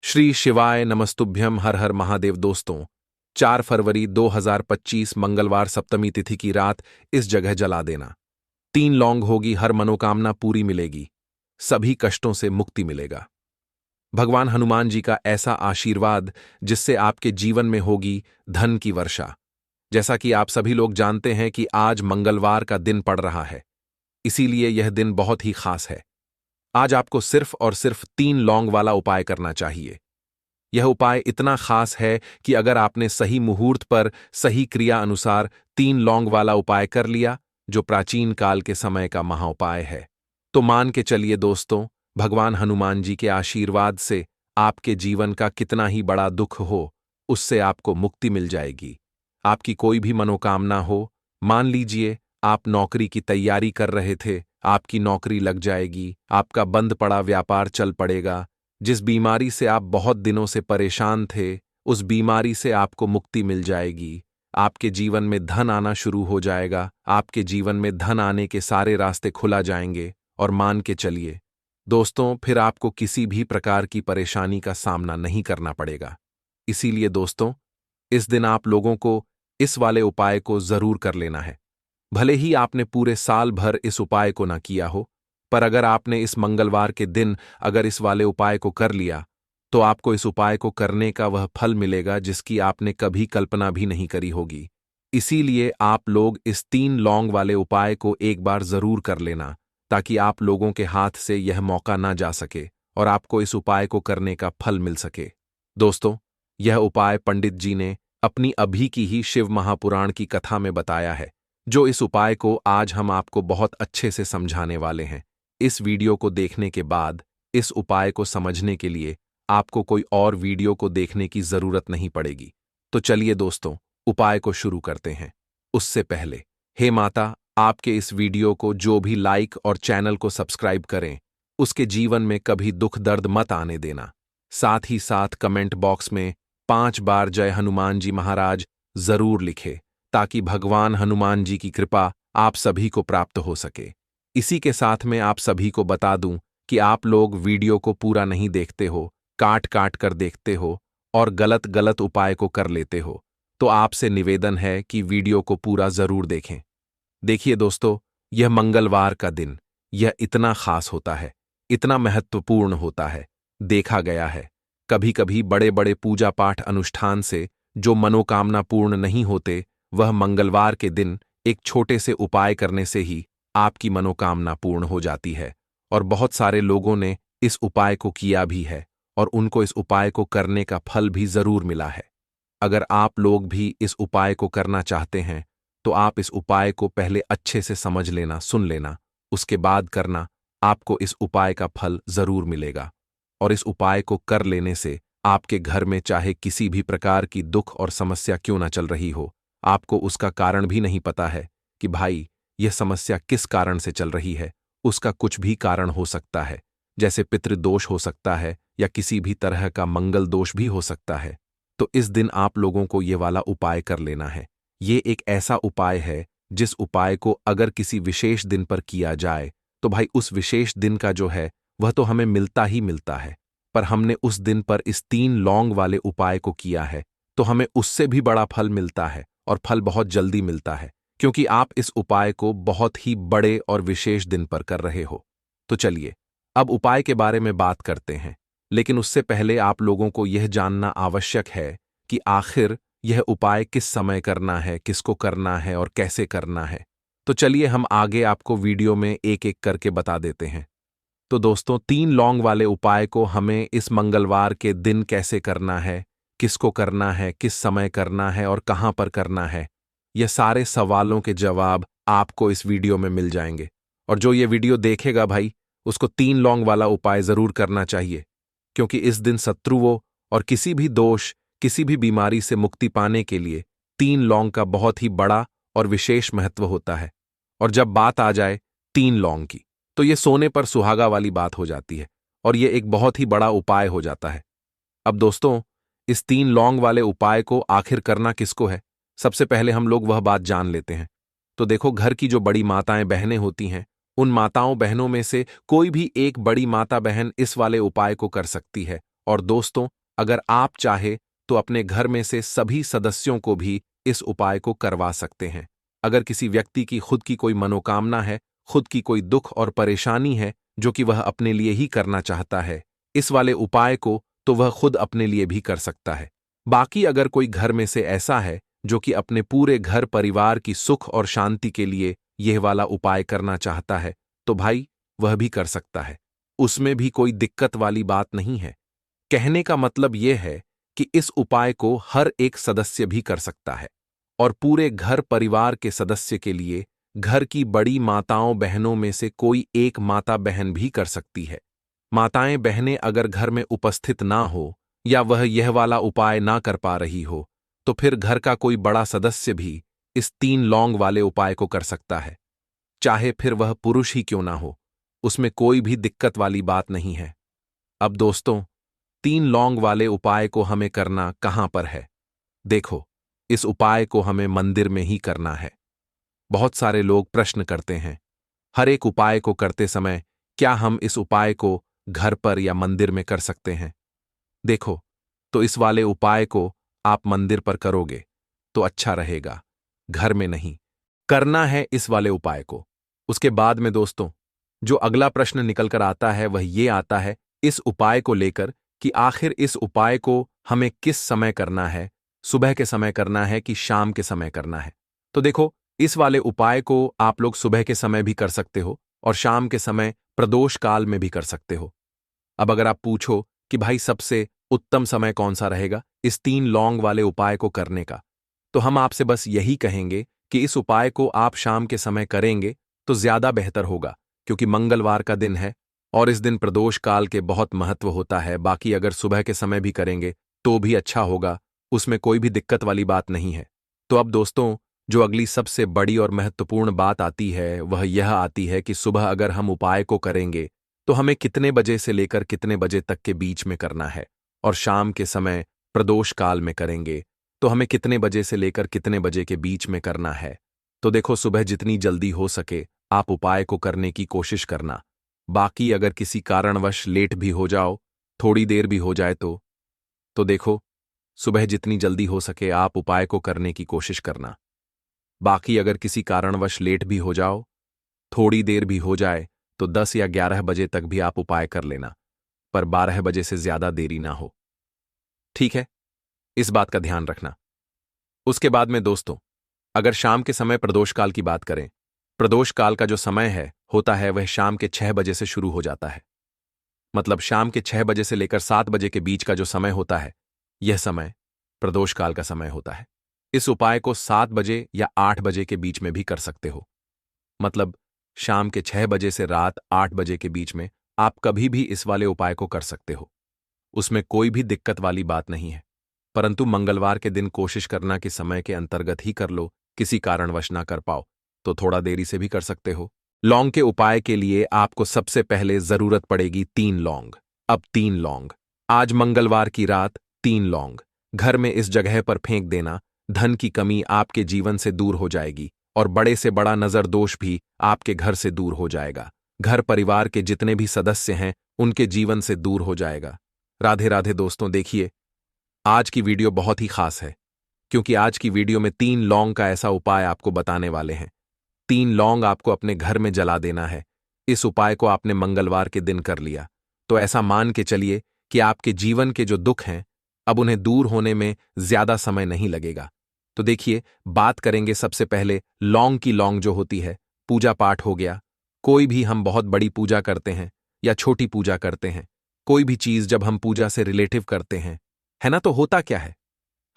श्री शिवाय नमस्तुभ्यम। हर हर महादेव। दोस्तों, 4 फरवरी 2025 मंगलवार सप्तमी तिथि की रात इस जगह जला देना। 3 लौंग होगी, हर मनोकामना पूरी मिलेगी, सभी कष्टों से मुक्ति मिलेगा। भगवान हनुमान जी का ऐसा आशीर्वाद जिससे आपके जीवन में होगी धन की वर्षा। जैसा कि आप सभी लोग जानते हैं कि आज मंगलवार का दिन पड़ रहा है, इसीलिए यह दिन बहुत ही खास है। आज आपको सिर्फ और सिर्फ 3 लौंग वाला उपाय करना चाहिए। यह उपाय इतना खास है कि अगर आपने सही मुहूर्त पर सही क्रिया अनुसार 3 लौंग वाला उपाय कर लिया, जो प्राचीन काल के समय का महाउपाय है, तो मान के चलिए दोस्तों, भगवान हनुमान जी के आशीर्वाद से आपके जीवन का कितना ही बड़ा दुख हो, उससे आपको मुक्ति मिल जाएगी। आपकी कोई भी मनोकामना हो, मान लीजिए आप नौकरी की तैयारी कर रहे थे, आपकी नौकरी लग जाएगी, आपका बंद पड़ा व्यापार चल पड़ेगा, जिस बीमारी से आप बहुत दिनों से परेशान थे, उस बीमारी से आपको मुक्ति मिल जाएगी। आपके जीवन में धन आना शुरू हो जाएगा, आपके जीवन में धन आने के सारे रास्ते खुला जाएंगे। और मान के चलिए दोस्तों, फिर आपको किसी भी प्रकार की परेशानी का सामना नहीं करना पड़ेगा। इसीलिए दोस्तों, इस दिन आप लोगों को इस वाले उपाय को जरूर कर लेना है। भले ही आपने पूरे साल भर इस उपाय को ना किया हो, पर अगर आपने इस मंगलवार के दिन अगर इस वाले उपाय को कर लिया, तो आपको इस उपाय को करने का वह फल मिलेगा जिसकी आपने कभी कल्पना भी नहीं करी होगी। इसीलिए आप लोग इस 3 लौंग वाले उपाय को एक बार जरूर कर लेना, ताकि आप लोगों के हाथ से यह मौका ना जा सके और आपको इस उपाय को करने का फल मिल सके। दोस्तों, यह उपाय पंडित जी ने अपनी अभी की ही शिव महापुराण की कथा में बताया है, जो इस उपाय को आज हम आपको बहुत अच्छे से समझाने वाले हैं। इस वीडियो को देखने के बाद इस उपाय को समझने के लिए आपको कोई और वीडियो को देखने की जरूरत नहीं पड़ेगी। तो चलिए दोस्तों, उपाय को शुरू करते हैं। उससे पहले, हे माता, आपके इस वीडियो को जो भी लाइक और चैनल को सब्सक्राइब करें, उसके जीवन में कभी दुख दर्द मत आने देना। साथ ही साथ कमेंट बॉक्स में 5 बार जय हनुमान जी महाराज जरूर लिखे, ताकि भगवान हनुमान जी की कृपा आप सभी को प्राप्त हो सके। इसी के साथ में आप सभी को बता दूं कि आप लोग वीडियो को पूरा नहीं देखते हो, काट काट कर देखते हो और गलत गलत उपाय को कर लेते हो, तो आपसे निवेदन है कि वीडियो को पूरा जरूर देखें। देखिए दोस्तों, यह मंगलवार का दिन यह इतना खास होता है, इतना महत्वपूर्ण होता है। देखा गया है कभी कभी बड़े बड़े पूजा पाठ अनुष्ठान से जो मनोकामना पूर्ण नहीं होते, वह मंगलवार के दिन एक छोटे से उपाय करने से ही आपकी मनोकामना पूर्ण हो जाती है। और बहुत सारे लोगों ने इस उपाय को किया भी है और उनको इस उपाय को करने का फल भी जरूर मिला है। अगर आप लोग भी इस उपाय को करना चाहते हैं, तो आप इस उपाय को पहले अच्छे से समझ लेना, सुन लेना, उसके बाद करना। आपको इस उपाय का फल जरूर मिलेगा। और इस उपाय को कर लेने से आपके घर में चाहे किसी भी प्रकार की दुख और समस्या क्यों ना चल रही हो, आपको उसका कारण भी नहीं पता है कि भाई यह समस्या किस कारण से चल रही है, उसका कुछ भी कारण हो सकता है। जैसे पितृदोष हो सकता है या किसी भी तरह का मंगल दोष भी हो सकता है। तो इस दिन आप लोगों को ये वाला उपाय कर लेना है। ये एक ऐसा उपाय है जिस उपाय को अगर किसी विशेष दिन पर किया जाए, तो भाई उस विशेष दिन का जो है वह तो हमें मिलता ही मिलता है, पर हमने उस दिन पर इस 3 लौंग वाले उपाय को किया है, तो हमें उससे भी बड़ा फल मिलता है और फल बहुत जल्दी मिलता है, क्योंकि आप इस उपाय को बहुत ही बड़े और विशेष दिन पर कर रहे हो। तो चलिए अब उपाय के बारे में बात करते हैं, लेकिन उससे पहले आप लोगों को यह जानना आवश्यक है कि आखिर यह उपाय किस समय करना है, किसको करना है और कैसे करना है। तो चलिए हम आगे आपको वीडियो में एक एक करके बता देते हैं। तो दोस्तों, 3 लौंग वाले उपाय को हमें इस मंगलवार के दिन कैसे करना है, किसको करना है, किस समय करना है और कहां पर करना है, यह सारे सवालों के जवाब आपको इस वीडियो में मिल जाएंगे। और जो ये वीडियो देखेगा भाई, उसको 3 लौंग वाला उपाय जरूर करना चाहिए, क्योंकि इस दिन शत्रुओं और किसी भी दोष, किसी भी बीमारी से मुक्ति पाने के लिए 3 लौंग का बहुत ही बड़ा और विशेष महत्व होता है। और जब बात आ जाए 3 लौंग की, तो ये सोने पर सुहागा वाली बात हो जाती है और ये एक बहुत ही बड़ा उपाय हो जाता है। अब दोस्तों, इस 3 लौंग वाले उपाय को आखिर करना किसको है, सबसे पहले हम लोग वह बात जान लेते हैं। तो देखो, घर की जो बड़ी माताएं बहनें होती हैं, उन माताओं बहनों में से कोई भी एक बड़ी माता बहन इस वाले उपाय को कर सकती है और दोस्तों, अगर आप चाहे तो अपने घर में से सभी सदस्यों को भी इस उपाय को करवा सकते हैं। अगर किसी व्यक्ति की खुद की कोई मनोकामना है, खुद की कोई दुख और परेशानी है जो कि वह अपने लिए ही करना चाहता है, इस वाले उपाय को तो वह खुद अपने लिए भी कर सकता है। बाकी अगर कोई घर में से ऐसा है जो कि अपने पूरे घर परिवार की सुख और शांति के लिए यह वाला उपाय करना चाहता है, तो भाई वह भी कर सकता है। उसमें भी कोई दिक्कत वाली बात नहीं है। कहने का मतलब यह है कि इस उपाय को हर एक सदस्य भी कर सकता है और पूरे घर परिवार के सदस्य के लिए घर की बड़ी माताओं बहनों में से कोई एक माता बहन भी कर सकती है। माताएं बहनें अगर घर में उपस्थित ना हो या वह यह वाला उपाय ना कर पा रही हो, तो फिर घर का कोई बड़ा सदस्य भी इस 3 लौंग वाले उपाय को कर सकता है, चाहे फिर वह पुरुष ही क्यों ना हो। उसमें कोई भी दिक्कत वाली बात नहीं है। अब दोस्तों, 3 लौंग वाले उपाय को हमें करना कहां पर है? देखो, इस उपाय को हमें मंदिर में ही करना है। बहुत सारे लोग प्रश्न करते हैं, हर एक उपाय को करते समय क्या हम इस उपाय को घर पर या मंदिर में कर सकते हैं? देखो, तो इस वाले उपाय को आप मंदिर पर करोगे तो अच्छा रहेगा, घर में नहीं। करना है इस वाले उपाय को। उसके बाद में दोस्तों, जो अगला प्रश्न निकल कर आता है वह ये आता है इस उपाय को लेकर कि आखिर इस उपाय को हमें किस समय करना है, सुबह के समय करना है कि शाम के समय करना है? तो देखो, इस वाले उपाय को आप लोग सुबह के समय भी कर सकते हो और शाम के समय प्रदोष काल में भी कर सकते हो। अब अगर आप पूछो कि भाई सबसे उत्तम समय कौन सा रहेगा इस 3 लौंग वाले उपाय को करने का, तो हम आपसे बस यही कहेंगे कि इस उपाय को आप शाम के समय करेंगे तो ज्यादा बेहतर होगा, क्योंकि मंगलवार का दिन है और इस दिन प्रदोष काल के बहुत महत्व होता है। बाकी अगर सुबह के समय भी करेंगे तो भी अच्छा होगा, उसमें कोई भी दिक्कत वाली बात नहीं है। तो अब दोस्तों, जो अगली सबसे बड़ी और महत्वपूर्ण बात आती है वह यह आती है कि सुबह अगर हम उपाय को करेंगे तो हमें कितने बजे से लेकर कितने बजे तक के बीच में करना है, और शाम के समय प्रदोष काल में करेंगे तो हमें कितने बजे से लेकर कितने बजे के बीच में करना है। तो देखो, सुबह जितनी जल्दी हो सके आप उपाय को करने की कोशिश करना। बाकी अगर किसी कारणवश लेट भी हो जाओ, थोड़ी देर भी हो जाए तो देखो, सुबह जितनी जल्दी हो सके आप उपाय को करने की कोशिश करना। बाकी अगर किसी कारणवश लेट भी हो जाओ, थोड़ी देर भी हो जाए, तो 10 या 11 बजे तक भी आप उपाय कर लेना, पर 12 बजे से ज्यादा देरी ना हो। ठीक है, इस बात का ध्यान रखना। उसके बाद में दोस्तों, अगर शाम के समय प्रदोष काल की बात करें, प्रदोष काल का जो समय है होता है वह शाम के 6 बजे से शुरू हो जाता है। मतलब शाम के 6 बजे से लेकर 7 बजे के बीच का जो समय होता है, यह समय प्रदोष काल का समय होता है। इस उपाय को 7 बजे या 8 बजे के बीच में भी कर सकते हो। मतलब शाम के 6 बजे से रात 8 बजे के बीच में आप कभी भी इस वाले उपाय को कर सकते हो। उसमें कोई भी दिक्कत वाली बात नहीं है। परंतु मंगलवार के दिन कोशिश करना कि समय के अंतर्गत ही कर लो, किसी कारणवश ना कर पाओ तो थोड़ा देरी से भी कर सकते हो। लौंग के उपाय के लिए आपको सबसे पहले जरूरत पड़ेगी 3 लौंग। अब 3 लौंग, आज मंगलवार की रात 3 लौंग घर में इस जगह पर फेंक देना। धन की कमी आपके जीवन से दूर हो जाएगी और बड़े से बड़ा नजर दोष भी आपके घर से दूर हो जाएगा। घर परिवार के जितने भी सदस्य हैं उनके जीवन से दूर हो जाएगा। राधे राधे दोस्तों। देखिए, आज की वीडियो बहुत ही खास है, क्योंकि आज की वीडियो में 3 लौंग का ऐसा उपाय आपको बताने वाले हैं। 3 लौंग आपको अपने घर में जला देना है। इस उपाय को आपने मंगलवार के दिन कर लिया तो ऐसा मान के चलिए कि आपके जीवन के जो दुख हैं अब उन्हें दूर होने में ज्यादा समय नहीं लगेगा। तो देखिए, बात करेंगे सबसे पहले लौंग की। लौंग जो होती है, पूजा पाठ हो गया, कोई भी हम बहुत बड़ी पूजा करते हैं या छोटी पूजा करते हैं, कोई भी चीज जब हम पूजा से रिलेटिव करते हैं, है ना, तो होता क्या है,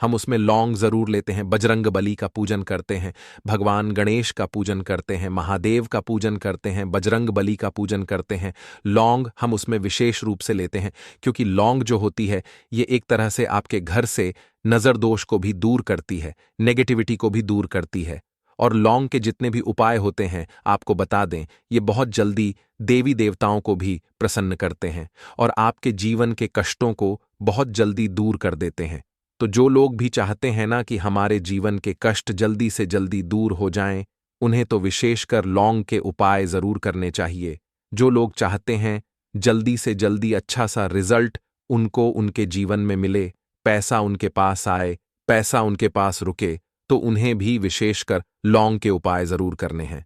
हम उसमें लौंग जरूर लेते हैं। बजरंग बली का पूजन करते हैं, भगवान गणेश का पूजन करते हैं, महादेव का पूजन करते हैं, बजरंग बली का पूजन करते हैं। लौंग हम उसमें विशेष रूप से लेते हैं, क्योंकि लौंग जो होती है ये एक तरह से आपके घर से नजर दोष को भी दूर करती है, नेगेटिविटी को भी दूर करती है। और लौंग के जितने भी उपाय होते हैं आपको बता दें, ये बहुत जल्दी देवी देवताओं को भी प्रसन्न करते हैं और आपके जीवन के कष्टों को बहुत जल्दी दूर कर देते हैं। तो जो लोग भी चाहते हैं ना कि हमारे जीवन के कष्ट जल्दी से जल्दी दूर हो जाएं, उन्हें तो विशेषकर लौंग के उपाय जरूर करने चाहिए। जो लोग चाहते हैं जल्दी से जल्दी अच्छा सा रिजल्ट उनको उनके जीवन में मिले, पैसा उनके पास आए, पैसा उनके पास रुके, तो उन्हें भी विशेषकर लौंग के उपाय जरूर करने हैं।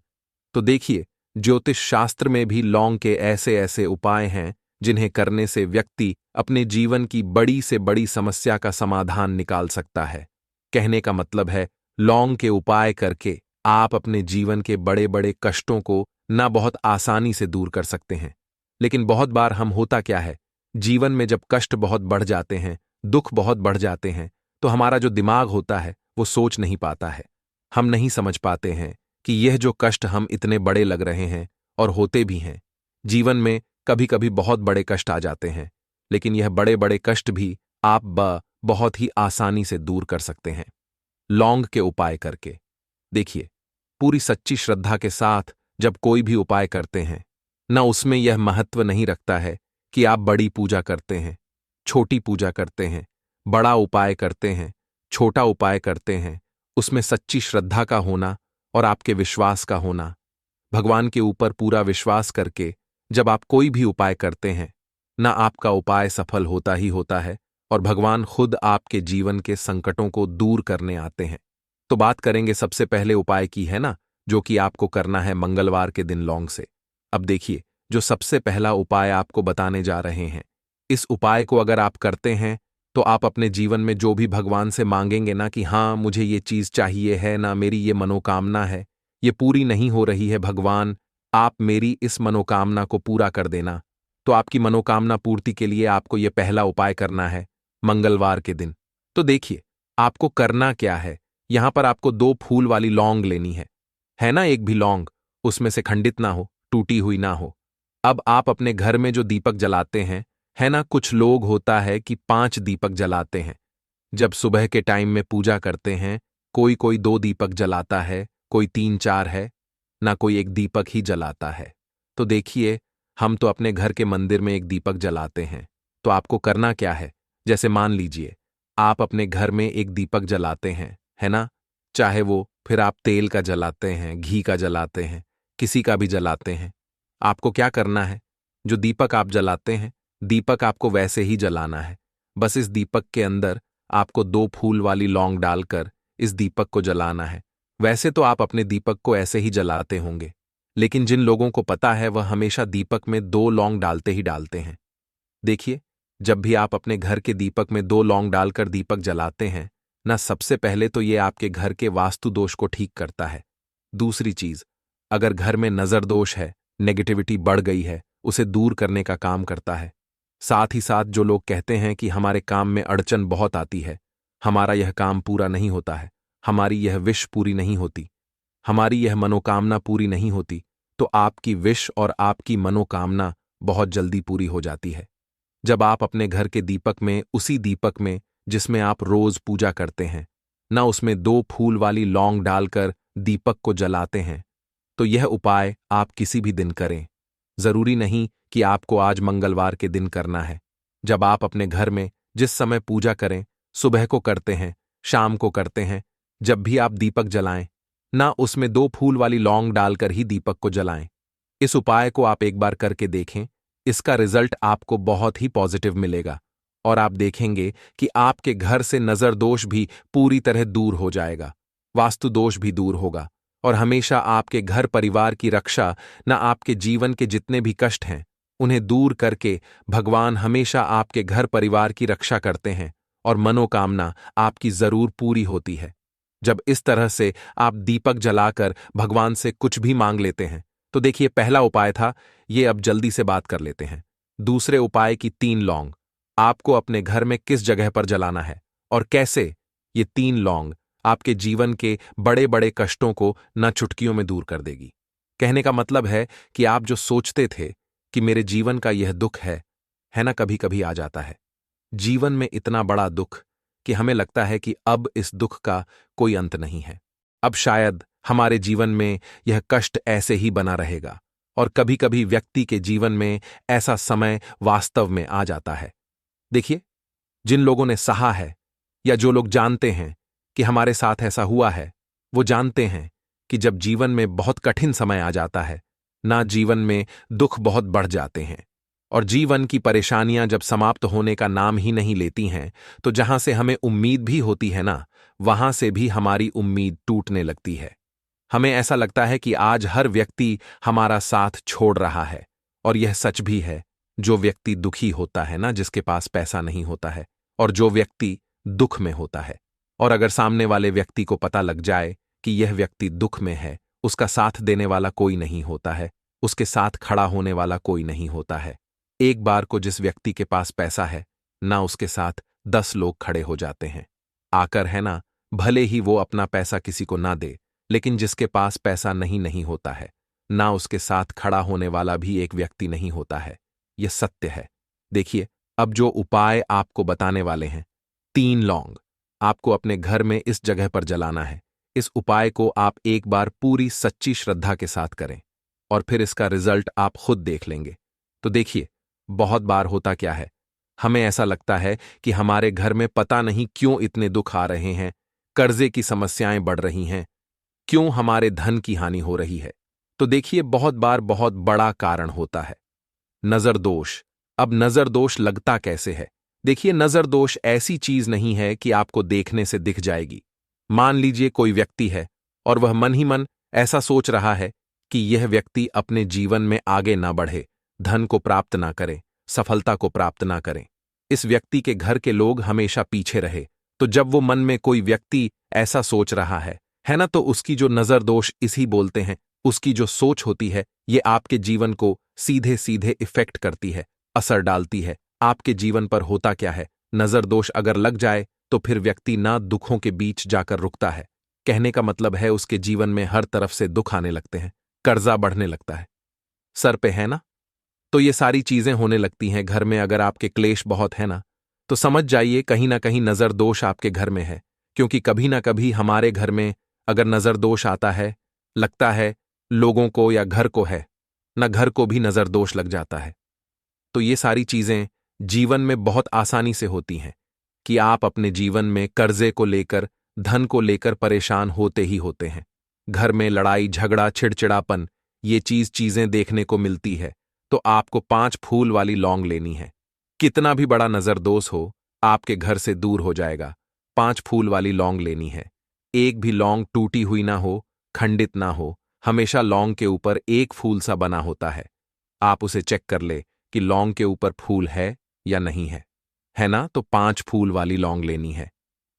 तो देखिए, ज्योतिष शास्त्र में भी लौंग के ऐसे ऐसे उपाय हैं जिन्हें करने से व्यक्ति अपने जीवन की बड़ी से बड़ी समस्या का समाधान निकाल सकता है। कहने का मतलब है, लौंग के उपाय करके आप अपने जीवन के बड़े बड़े कष्टों को ना बहुत आसानी से दूर कर सकते हैं। लेकिन बहुत बार हम होता क्या है, जीवन में जब कष्ट बहुत बढ़ जाते हैं, दुख बहुत बढ़ जाते हैं, तो हमारा जो दिमाग होता है वो सोच नहीं पाता है। हम नहीं समझ पाते हैं कि यह जो कष्ट हम इतने बड़े लग रहे हैं, और होते भी हैं। जीवन में कभी कभी बहुत बड़े कष्ट आ जाते हैं, लेकिन यह बड़े बड़े कष्ट भी आप बहुत ही आसानी से दूर कर सकते हैं लौंग के उपाय करके। देखिए, पूरी सच्ची श्रद्धा के साथ जब कोई भी उपाय करते हैं, ना उसमें यह महत्व नहीं रखता है कि आप बड़ी पूजा करते हैं, छोटी पूजा करते हैं, बड़ा उपाय करते हैं, छोटा उपाय करते हैं, उसमें सच्ची श्रद्धा का होना और आपके विश्वास का होना। भगवान के ऊपर पूरा विश्वास करके जब आप कोई भी उपाय करते हैं, ना आपका उपाय सफल होता ही होता है, और भगवान खुद आपके जीवन के संकटों को दूर करने आते हैं। तो बात करेंगे सबसे पहले उपाय की, है ना, जो कि आपको करना है मंगलवार के दिन लौंग से। अब देखिए, जो सबसे पहला उपाय आपको बताने जा रहे हैं, इस उपाय को अगर आप करते हैं तो आप अपने जीवन में जो भी भगवान से मांगेंगे ना कि हाँ मुझे ये चीज चाहिए है, ना मेरी ये मनोकामना है, ये पूरी नहीं हो रही है भगवान, आप मेरी इस मनोकामना को पूरा कर देना। तो आपकी मनोकामना पूर्ति के लिए आपको ये पहला उपाय करना है मंगलवार के दिन। तो देखिए, आपको करना क्या है, यहां पर आपको 2 फूल वाली लौंग लेनी है ना, एक भी लौंग उसमें से खंडित ना हो, टूटी हुई ना हो। अब आप अपने घर में जो दीपक जलाते हैं, है ना, कुछ लोग होता है कि 5 दीपक जलाते हैं। जब सुबह के टाइम में पूजा करते हैं, कोई कोई 2 दीपक जलाता है, कोई 3-4 है, ना कोई एक दीपक ही जलाता है। तो देखिए, हम तो अपने घर के मंदिर में एक दीपक जलाते हैं। तो आपको करना क्या है, जैसे मान लीजिए आप अपने घर में एक दीपक जलाते हैं, है ना, चाहे वो फिर आप तेल का जलाते हैं, घी का जलाते हैं, किसी का भी जलाते हैं। आपको क्या करना है, जो दीपक आप जलाते हैं, दीपक आपको वैसे ही जलाना है। बस इस दीपक के अंदर आपको 2 फूल वाली लौंग डालकर इस दीपक को जलाना है। वैसे तो आप अपने दीपक को ऐसे ही जलाते होंगे, लेकिन जिन लोगों को पता है वह हमेशा दीपक में 2 लौंग डालते ही डालते हैं। देखिए, जब भी आप अपने घर के दीपक में 2 लौंग डालकर दीपक जलाते हैं ना, सबसे पहले तो ये आपके घर के वास्तु दोष को ठीक करता है। दूसरी चीज, अगर घर में नजर दोष है, नेगेटिविटी बढ़ गई है, उसे दूर करने का काम करता है। साथ ही साथ जो लोग कहते हैं कि हमारे काम में अड़चन बहुत आती है, हमारा यह काम पूरा नहीं होता है, हमारी यह विश पूरी नहीं होती, हमारी यह मनोकामना पूरी नहीं होती, तो आपकी विश और आपकी मनोकामना बहुत जल्दी पूरी हो जाती है। जब आप अपने घर के दीपक में, उसी दीपक में जिसमें आप रोज पूजा करते हैं ना, उसमें 2 फूल वाली लौंग डालकर दीपक को जलाते हैं, तो यह उपाय आप किसी भी दिन करें। जरूरी नहीं कि आपको आज मंगलवार के दिन करना है। जब आप अपने घर में जिस समय पूजा करें, सुबह को करते हैं, शाम को करते हैं, जब भी आप दीपक जलाएं ना, उसमें 2 फूल वाली लौंग डालकर ही दीपक को जलाएं। इस उपाय को आप एक बार करके देखें, इसका रिजल्ट आपको बहुत ही पॉजिटिव मिलेगा, और आप देखेंगे कि आपके घर से नजर दोष भी पूरी तरह दूर हो जाएगा, वास्तु दोष भी दूर होगा, और हमेशा आपके घर परिवार की रक्षा, न आपके जीवन के जितने भी कष्ट हैं उन्हें दूर करके भगवान हमेशा आपके घर परिवार की रक्षा करते हैं, और मनोकामना आपकी जरूर पूरी होती है। जब इस तरह से आप दीपक जलाकर भगवान से कुछ भी मांग लेते हैं, तो देखिए, पहला उपाय था ये, अब जल्दी से बात कर लेते हैं। दूसरे उपाय की 3 लौंग आपको अपने घर में किस जगह पर जलाना है और कैसे। ये 3 लौंग आपके जीवन के बड़े बड़े कष्टों को न चुटकियों में दूर कर देगी। कहने का मतलब है कि आप जो सोचते थे कि मेरे जीवन का यह दुख है ना, कभी कभी आ जाता है जीवन में इतना बड़ा दुख कि हमें लगता है कि अब इस दुख का कोई अंत नहीं है, अब शायद हमारे जीवन में यह कष्ट ऐसे ही बना रहेगा। और कभी कभी व्यक्ति के जीवन में ऐसा समय वास्तव में आ जाता है। देखिए, जिन लोगों ने सहा है या जो लोग जानते हैं कि हमारे साथ ऐसा हुआ है, वो जानते हैं कि जब जीवन में बहुत कठिन समय आ जाता है ना, जीवन में दुख बहुत बढ़ जाते हैं, और जीवन की परेशानियां जब समाप्त होने का नाम ही नहीं लेती हैं, तो जहां से हमें उम्मीद भी होती है ना, वहां से भी हमारी उम्मीद टूटने लगती है। हमें ऐसा लगता है कि आज हर व्यक्ति हमारा साथ छोड़ रहा है। और यह सच भी है। जो व्यक्ति दुखी होता है ना, जिसके पास पैसा नहीं होता है, और जो व्यक्ति दुख में होता है, और अगर सामने वाले व्यक्ति को पता लग जाए कि यह व्यक्ति दुख में है, उसका साथ देने वाला कोई नहीं होता है, उसके साथ खड़ा होने वाला कोई नहीं होता है। एक बार को जिस व्यक्ति के पास पैसा है ना, उसके साथ 10 लोग खड़े हो जाते हैं आकर, है ना। भले ही वो अपना पैसा किसी को ना दे, लेकिन जिसके पास पैसा नहीं नहीं होता है ना, उसके साथ खड़ा होने वाला भी एक व्यक्ति नहीं होता है। यह सत्य है। देखिए, अब जो उपाय आपको बताने वाले हैं, 3 लौंग आपको अपने घर में इस जगह पर जलाना है। इस उपाय को आप एक बार पूरी सच्ची श्रद्धा के साथ करें और फिर इसका रिजल्ट आप खुद देख लेंगे। तो देखिए, बहुत बार होता क्या है, हमें ऐसा लगता है कि हमारे घर में पता नहीं क्यों इतने दुख आ रहे हैं, कर्जे की समस्याएं बढ़ रही हैं, क्यों हमारे धन की हानि हो रही है। तो देखिए, बहुत बार बहुत बड़ा कारण होता है नजर दोष। अब नजर दोष लगता कैसे है? देखिए, नजर दोष ऐसी चीज नहीं है कि आपको देखने से दिख जाएगी। मान लीजिए कोई व्यक्ति है और वह मन ही मन ऐसा सोच रहा है कि यह व्यक्ति अपने जीवन में आगे ना बढ़े, धन को प्राप्त ना करे, सफलता को प्राप्त ना करें, इस व्यक्ति के घर के लोग हमेशा पीछे रहे। तो जब वो मन में कोई व्यक्ति ऐसा सोच रहा है ना, तो उसकी जो नजर दोष इसी बोलते हैं, उसकी जो सोच होती है, ये आपके जीवन को सीधे सीधे इफेक्ट करती है, असर डालती है। आपके जीवन पर होता क्या है, नजर दोष अगर लग जाए तो फिर व्यक्ति ना दुखों के बीच जाकर रुकता है। कहने का मतलब है, उसके जीवन में हर तरफ से दुख आने लगते हैं, कर्जा बढ़ने लगता है, सर पे है ना। तो ये सारी चीजें होने लगती हैं घर में। अगर आपके क्लेश बहुत है ना, तो समझ जाइए कहीं ना कहीं नजर दोष आपके घर में है। क्योंकि कभी ना कभी हमारे घर में अगर नजर दोष आता है, लगता है लोगों को या घर को है ना, घर को भी नजर दोष लग जाता है। तो ये सारी चीजें जीवन में बहुत आसानी से होती हैं कि आप अपने जीवन में कर्जे को लेकर, धन को लेकर परेशान होते ही होते हैं। घर में लड़ाई झगड़ा चिड़चिड़ापन, ये चीजें देखने को मिलती है। तो आपको 5 फूल वाली लौंग लेनी है। कितना भी बड़ा नजर दोष हो, आपके घर से दूर हो जाएगा। 5 फूल वाली लौंग लेनी है। एक भी लौंग टूटी हुई ना हो, खंडित ना हो, हमेशा लौंग के ऊपर एक फूल सा बना होता है। आप उसे चेक कर ले कि लौंग के ऊपर फूल है या नहीं है ना। तो 5 फूल वाली लौंग लेनी है।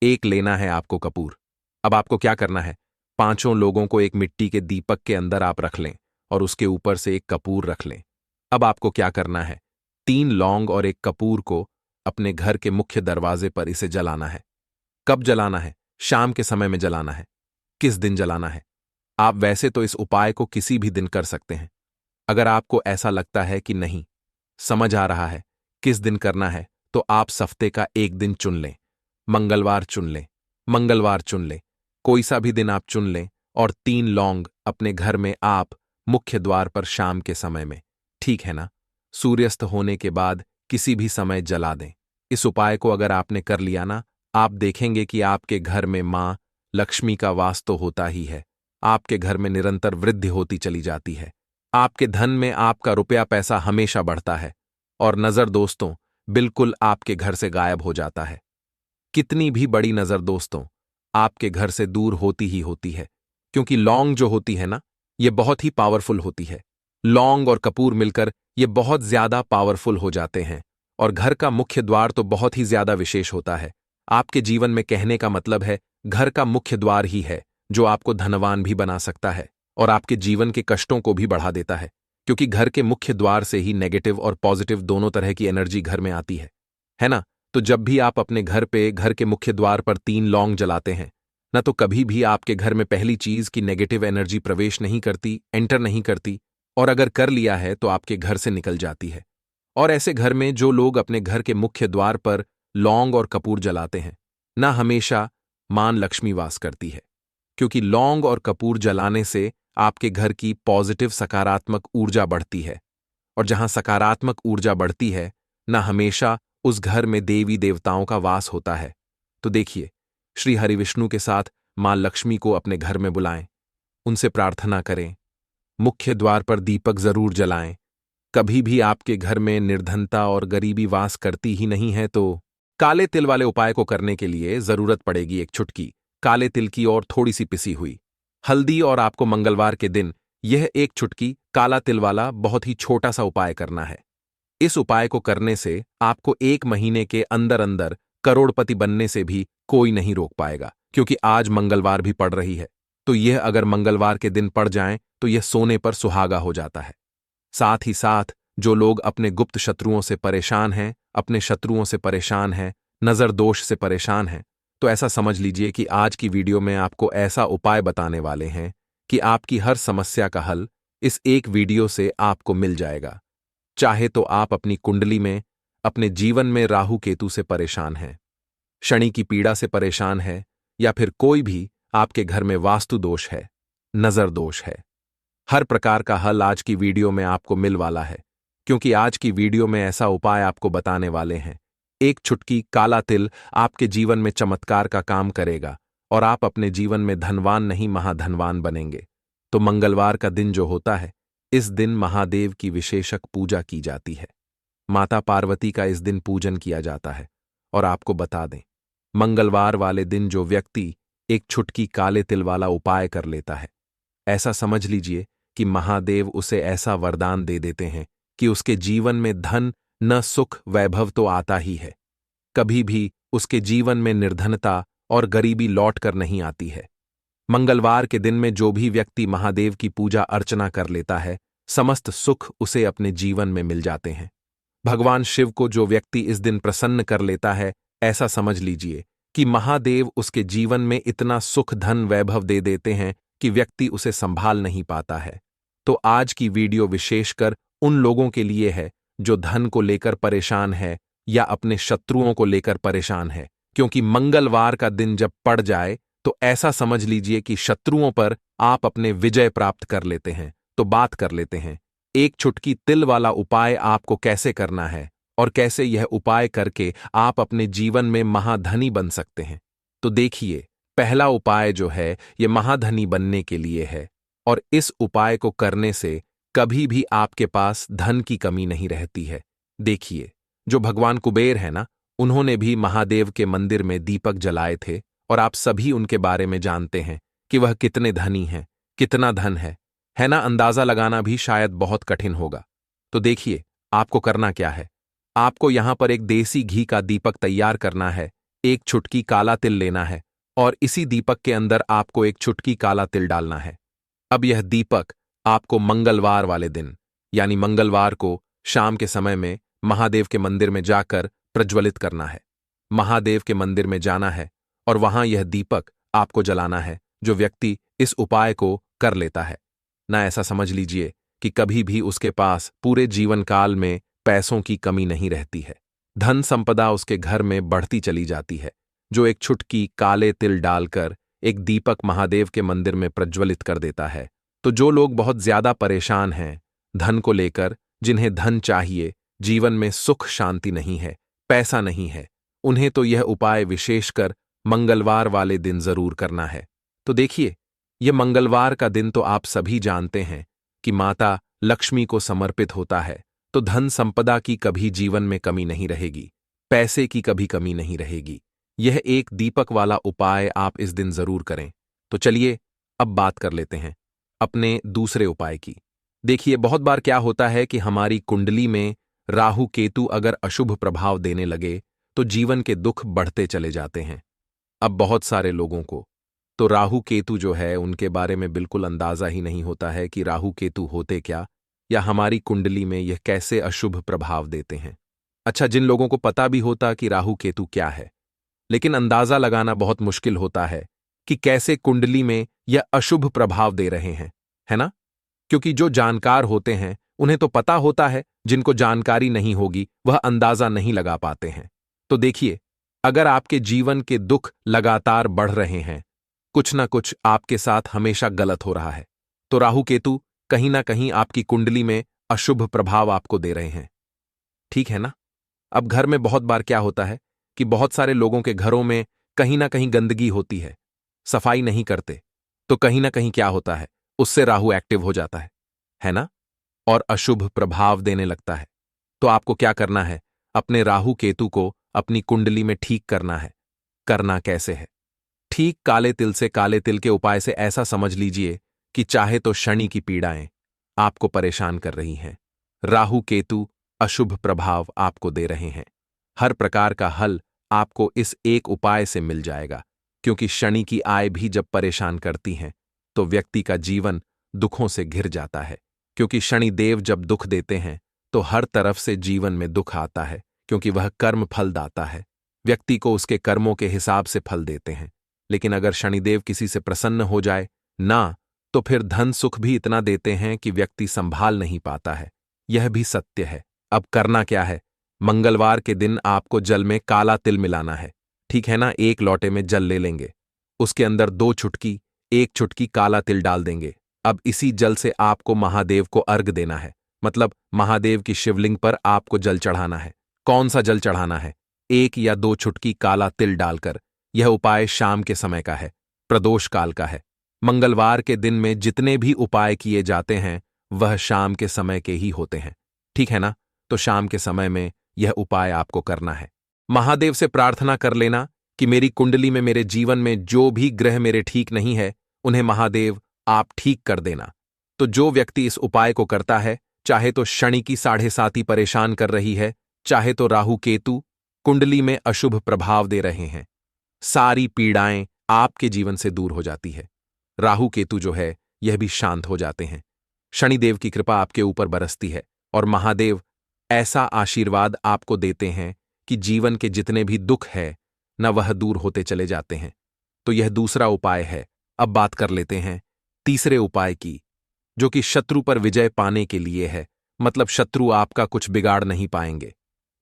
एक लेना है आपको कपूर। अब आपको क्या करना है, 5 लोगों को एक मिट्टी के दीपक के अंदर आप रख लें और उसके ऊपर से एक कपूर रख लें। अब आपको क्या करना है, 3 लौंग और एक कपूर को अपने घर के मुख्य दरवाजे पर इसे जलाना है। कब जलाना है? शाम के समय में जलाना है। किस दिन जलाना है? आप वैसे तो इस उपाय को किसी भी दिन कर सकते हैं। अगर आपको ऐसा लगता है कि नहीं समझ आ रहा है किस दिन करना है, तो आप हफ्ते का एक दिन चुन लें। मंगलवार चुन लें, मंगलवार चुन लें, कोई सा भी दिन आप चुन लें और 3 लौंग अपने घर में आप मुख्य द्वार पर शाम के समय में, ठीक है ना, सूर्यास्त होने के बाद किसी भी समय जला दें। इस उपाय को अगर आपने कर लिया ना, आप देखेंगे कि आपके घर में मां लक्ष्मी का वास तो होता ही है। आपके घर में निरंतर वृद्धि होती चली जाती है। आपके धन में आपका रुपया पैसा हमेशा बढ़ता है और नजर दोस्तों बिल्कुल आपके घर से गायब हो जाता है। कितनी भी बड़ी नजर दोस्तों आपके घर से दूर होती ही होती है। क्योंकि लौंग जो होती है ना, ये बहुत ही पावरफुल होती है। लौंग और कपूर मिलकर ये बहुत ज्यादा पावरफुल हो जाते हैं और घर का मुख्य द्वार तो बहुत ही ज्यादा विशेष होता है। आपके जीवन में कहने का मतलब है, घर का मुख्य द्वार ही है जो आपको धनवान भी बना सकता है और आपके जीवन के कष्टों को भी बढ़ा देता है। क्योंकि घर के मुख्य द्वार से ही नेगेटिव और पॉजिटिव दोनों तरह की एनर्जी घर में आती है ना। तो जब भी आप अपने घर पे घर के मुख्य द्वार पर 3 लौंग जलाते हैं ना, तो कभी भी आपके घर में पहली चीज की नेगेटिव एनर्जी प्रवेश नहीं करती, एंटर नहीं करती, और अगर कर लिया है तो आपके घर से निकल जाती है। और ऐसे घर में जो लोग अपने घर के मुख्य द्वार पर लौंग और कपूर जलाते हैं ना, हमेशा मां लक्ष्मी वास करती है। क्योंकि लौंग और कपूर जलाने से आपके घर की पॉजिटिव सकारात्मक ऊर्जा बढ़ती है और जहां सकारात्मक ऊर्जा बढ़ती है ना, हमेशा उस घर में देवी देवताओं का वास होता है। तो देखिए, श्री हरिविष्णु के साथ मां लक्ष्मी को अपने घर में बुलाएं, उनसे प्रार्थना करें, मुख्य द्वार पर दीपक जरूर जलाएं, कभी भी आपके घर में निर्धनता और गरीबी वास करती ही नहीं है तो काले तिल वाले उपाय को करने के लिए जरूरत पड़ेगी एक चुटकी काले तिल की और थोड़ी सी पिसी हुई हल्दी। और आपको मंगलवार के दिन यह एक चुटकी काला तिल वाला बहुत ही छोटा सा उपाय करना है। इस उपाय को करने से आपको 1 महीने के अंदर अंदर करोड़पति बनने से भी कोई नहीं रोक पाएगा, क्योंकि आज मंगलवार भी पड़ रही है। तो यह अगर मंगलवार के दिन पड़ जाए तो यह सोने पर सुहागा हो जाता है। साथ ही साथ जो लोग अपने गुप्त शत्रुओं से परेशान हैं, अपने शत्रुओं से परेशान हैं, नजर दोष से परेशान हैं, तो ऐसा समझ लीजिए कि आज की वीडियो में आपको ऐसा उपाय बताने वाले हैं कि आपकी हर समस्या का हल इस एक वीडियो से आपको मिल जाएगा। चाहे तो आप अपनी कुंडली में, अपने जीवन में राहु केतु से परेशान हैं, शनि की पीड़ा से परेशान है, या फिर कोई भी आपके घर में वास्तु दोष है, नजर दोष है, हर प्रकार का हल आज की वीडियो में आपको मिल वाला है। क्योंकि आज की वीडियो में ऐसा उपाय आपको बताने वाले हैं, एक चुटकी काला तिल आपके जीवन में चमत्कार का काम करेगा और आप अपने जीवन में धनवान नहीं महाधनवान बनेंगे। तो मंगलवार का दिन जो होता है, इस दिन महादेव की विशेषक पूजा की जाती है। माता पार्वती का इस दिन पूजन किया जाता है। और आपको बता दें, मंगलवार वाले दिन जो व्यक्ति एक चुटकी काले तिल वाला उपाय कर लेता है, ऐसा समझ लीजिए कि महादेव उसे ऐसा वरदान दे देते हैं कि उसके जीवन में धन न सुख वैभव तो आता ही है, कभी भी उसके जीवन में निर्धनता और गरीबी लौट कर नहीं आती है। मंगलवार के दिन में जो भी व्यक्ति महादेव की पूजा अर्चना कर लेता है, समस्त सुख उसे अपने जीवन में मिल जाते हैं। भगवान शिव को जो व्यक्ति इस दिन प्रसन्न कर लेता है, ऐसा समझ लीजिए कि महादेव उसके जीवन में इतना सुख धन वैभव दे देते हैं कि व्यक्ति उसे संभाल नहीं पाता है। तो आज की वीडियो विशेषकर उन लोगों के लिए है जो धन को लेकर परेशान है या अपने शत्रुओं को लेकर परेशान है, क्योंकि मंगलवार का दिन जब पड़ जाए तो ऐसा समझ लीजिए कि शत्रुओं पर आप अपने विजय प्राप्त कर लेते हैं। तो बात कर लेते हैं एक चुटकी तिल वाला उपाय आपको कैसे करना है और कैसे यह उपाय करके आप अपने जीवन में महाधनी बन सकते हैं। तो देखिए, पहला उपाय जो है यह महाधनी बनने के लिए है, और इस उपाय को करने से कभी भी आपके पास धन की कमी नहीं रहती है। देखिए, जो भगवान कुबेर है ना, उन्होंने भी महादेव के मंदिर में दीपक जलाए थे, और आप सभी उनके बारे में जानते हैं कि वह कितने धनी हैं, कितना धन है ना। अंदाजा लगाना भी शायद बहुत कठिन होगा। तो देखिए, आपको करना क्या है। आपको यहां पर एक देसी घी का दीपक तैयार करना है, एक चुटकी काला तिल लेना है, और इसी दीपक के अंदर आपको एक चुटकी काला तिल डालना है। अब यह दीपक आपको मंगलवार वाले दिन, यानी मंगलवार को शाम के समय में महादेव के मंदिर में जाकर प्रज्वलित करना है। महादेव के मंदिर में जाना है और वहां यह दीपक आपको जलाना है। जो व्यक्ति इस उपाय को कर लेता है ना, ऐसा समझ लीजिए कि कभी भी उसके पास पूरे जीवन काल में पैसों की कमी नहीं रहती है, धन संपदा उसके घर में बढ़ती चली जाती है। जो एक चुटकी काले तिल डालकर एक दीपक महादेव के मंदिर में प्रज्वलित कर देता है, तो जो लोग बहुत ज्यादा परेशान हैं धन को लेकर, जिन्हें धन चाहिए, जीवन में सुख शांति नहीं है, पैसा नहीं है, उन्हें तो यह उपाय विशेषकर मंगलवार वाले दिन जरूर करना है। तो देखिए, यह मंगलवार का दिन तो आप सभी जानते हैं कि माता लक्ष्मी को समर्पित होता है, तो धन संपदा की कभी जीवन में कमी नहीं रहेगी, पैसे की कभी कमी नहीं रहेगी। यह एक दीपक वाला उपाय आप इस दिन जरूर करें। तो चलिए अब बात कर लेते हैं अपने दूसरे उपाय की। देखिए, बहुत बार क्या होता है कि हमारी कुंडली में राहु केतु अगर अशुभ प्रभाव देने लगे तो जीवन के दुख बढ़ते चले जाते हैं। अब बहुत सारे लोगों को तो राहु केतु जो है उनके बारे में बिल्कुल अंदाजा ही नहीं होता है कि राहु केतु होते क्या, या हमारी कुंडली में यह कैसे अशुभ प्रभाव देते हैं। अच्छा, जिन लोगों को पता भी होता कि राहु केतु क्या है, लेकिन अंदाजा लगाना बहुत मुश्किल होता है कि कैसे कुंडली में यह अशुभ प्रभाव दे रहे हैं, है ना। क्योंकि जो जानकार होते हैं उन्हें तो पता होता है, जिनको जानकारी नहीं होगी वह अंदाजा नहीं लगा पाते हैं। तो देखिए, अगर आपके जीवन के दुख लगातार बढ़ रहे हैं, कुछ ना कुछ आपके साथ हमेशा गलत हो रहा है, तो राहु केतु कहीं ना कहीं आपकी कुंडली में अशुभ प्रभाव आपको दे रहे हैं, ठीक है ना। अब घर में बहुत बार क्या होता है कि बहुत सारे लोगों के घरों में कहीं ना कहीं गंदगी होती है, सफाई नहीं करते, तो कहीं ना कहीं क्या होता है, उससे राहु एक्टिव हो जाता है ना। और अशुभ प्रभाव देने लगता है। तो आपको क्या करना है? अपने राहु केतु को अपनी कुंडली में ठीक करना है। करना कैसे है? ठीक काले तिल से काले तिल के उपाय से ऐसा समझ लीजिए कि चाहे तो शनि की पीड़ाएं आपको परेशान कर रही हैं, राहु केतु अशुभ प्रभाव आपको दे रहे हैं, हर प्रकार का हल आपको इस एक उपाय से मिल जाएगा। क्योंकि शनि की आय भी जब परेशान करती हैं तो व्यक्ति का जीवन दुखों से घिर जाता है। क्योंकि शनि देव जब दुख देते हैं तो हर तरफ से जीवन में दुख आता है, क्योंकि वह कर्म फल दाता है। व्यक्ति को उसके कर्मों के हिसाब से फल देते हैं। लेकिन अगर शनिदेव किसी से प्रसन्न हो जाए ना, तो फिर धन सुख भी इतना देते हैं कि व्यक्ति संभाल नहीं पाता है। यह भी सत्य है। अब करना क्या है? मंगलवार के दिन आपको जल में काला तिल मिलाना है, ठीक है ना? एक लोटे में जल ले लेंगे, उसके अंदर 2 चुटकी, 1 चुटकी काला तिल डाल देंगे। अब इसी जल से आपको महादेव को अर्घ देना है, मतलब महादेव की शिवलिंग पर आपको जल चढ़ाना है। कौन सा जल चढ़ाना है? 1 या 2 चुटकी काला तिल डालकर। यह उपाय शाम के समय का है, प्रदोष काल का है। मंगलवार के दिन में जितने भी उपाय किए जाते हैं वह शाम के समय के ही होते हैं, ठीक है ना? तो शाम के समय में यह उपाय आपको करना है। महादेव से प्रार्थना कर लेना कि मेरी कुंडली में, मेरे जीवन में जो भी ग्रह मेरे ठीक नहीं है उन्हें महादेव आप ठीक कर देना। तो जो व्यक्ति इस उपाय को करता है, चाहे तो शनि की 7.5 परेशान कर रही है, चाहे तो राहु केतु कुंडली में अशुभ प्रभाव दे रहे हैं, सारी पीड़ाएं आपके जीवन से दूर हो जाती है। राहु केतु जो है यह भी शांत हो जाते हैं। शनिदेव की कृपा आपके ऊपर बरसती है और महादेव ऐसा आशीर्वाद आपको देते हैं कि जीवन के जितने भी दुख है न वह दूर होते चले जाते हैं। तो यह दूसरा उपाय है। अब बात कर लेते हैं तीसरे उपाय की, जो कि शत्रु पर विजय पाने के लिए है। मतलब शत्रु आपका कुछ बिगाड़ नहीं पाएंगे,